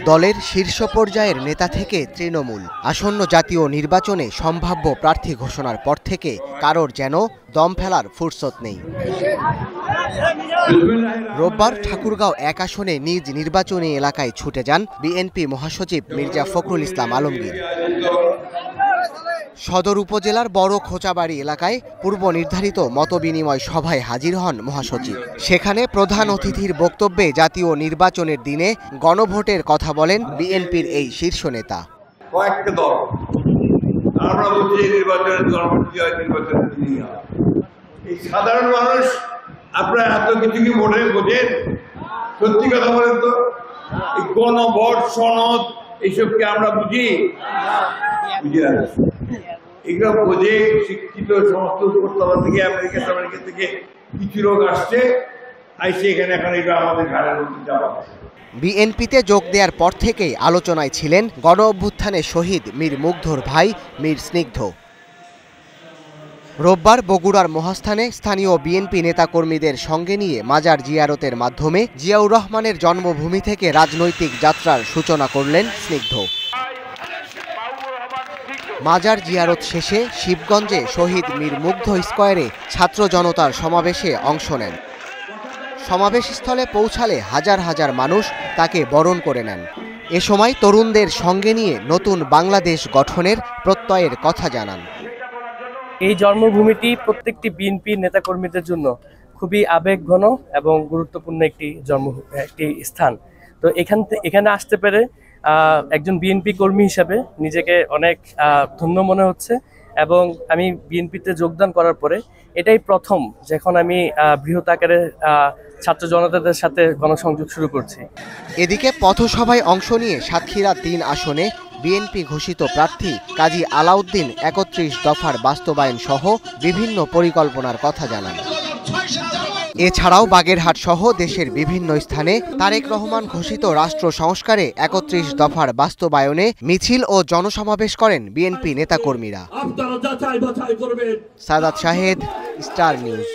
দলের শীর্ষ পর্যায়ের নেতা থেকে তৃণমূল আসন্ন জাতীয় নির্বাচনে সম্ভাব্য প্রার্থী ঘোষণার পর থেকে কারোর যেন দম ফেলার ফুরসত নেই। রোববার ঠাকুরগাঁও ১ আসনে নিজ নির্বাচনী এলাকায় ছুটে যান বিএনপি মহাসচিব মির্জা ফখরুল ইসলাম আলমগীর। সদর উপজেলার বড় খোঁচাবাড়ি এলাকায় পূর্ব নির্ধারিত মতবিনিময় সভায় হাজির হন মহাসচিব। সেখানে প্রধান অতিথির বক্তব্যে জাতীয় নির্বাচনের দিনে গণভোটের কথা বলেন বিএনপির এই শীর্ষ নেতা। কয়েকটা দল আমরা বলছি নির্বাচনের গণভোট কি হয়, নির্বাচনের দিনই হয়। এই সাধারণ মানুষ আপনারা এত কিছু কি ভোটে বোঝেন? সত্যি কথা বলেন তো, এই গণভোট সনদ এইসবকে আমরা বুঝি এগুলো বোঝে শিক্ষিত সমস্ত উপরতলা থেকে আমেরিকা থেকে কিছু লোক আসছে এখানে এখন এটা আমাদের ঘাড়ের মধ্যে যাওয়া। বিএনপিতে যোগ দেওয়ার পর থেকেই আলোচনায় ছিলেন গণ অভ্যুত্থানে শহীদ মীর মুগ্ধর ভাই মীর স্নিগ্ধ। রোববার বগুড়ার মহাস্থানে স্থানীয় বিএনপি নেতাকর্মীদের সঙ্গে নিয়ে মাজার জিয়ারতের মাধ্যমে জিয়াউর রহমানের জন্মভূমি থেকে রাজনৈতিক যাত্রার সূচনা করলেন স্নিগ্ধ। মাজার জিয়ারত শেষে শিবগঞ্জে শহীদ মীর মুগ্ধ স্কয়ারে ছাত্র জনতার সমাবেশে অংশ নেন। সমাবেশস্থলে পৌঁছালে হাজার হাজার মানুষ তাকে বরণ করে নেন। এ সময় তরুণদের সঙ্গে নিয়ে নতুন বাংলাদেশ গঠনের প্রত্যয়ের কথা জানান। এই জন্মভূমিটি প্রত্যেকটি বিএনপি নেতাকর্মীদের জন্য খুবই আবেগঘন এবং গুরুত্বপূর্ণ একটি স্থান। তো এখানে আসতে পেরে একজন বিএনপি কর্মী হিসেবে নিজেকে অনেক ধন্য মনে হচ্ছে এবং আমি বিএনপিতে যোগদান করার পরে এটাই প্রথম যখন আমি বৃহৎ আকারে ছাত্র জনতাদের সাথে গণসংযোগ শুরু করছি। এদিকে পথসভায় অংশ নিয়ে সাতক্ষীরা ৩ আসনে বিএনপি ঘোষিত প্রার্থী কাজী আলাউদ্দিন ৩১ দফার বাস্তবায়ন সহ বিভিন্ন পরিকল্পনার কথা জানান। এছাড়াও বাগেরহাট সহ দেশের বিভিন্ন স্থানে তারেক রহমান ঘোষিত রাষ্ট্র সংস্কারে ৩১ দফার বাস্তবায়নে মিছিল ও জনসমাবেশ করেন বিএনপি নেতাকর্মীরা। Sadat Shahed, star news.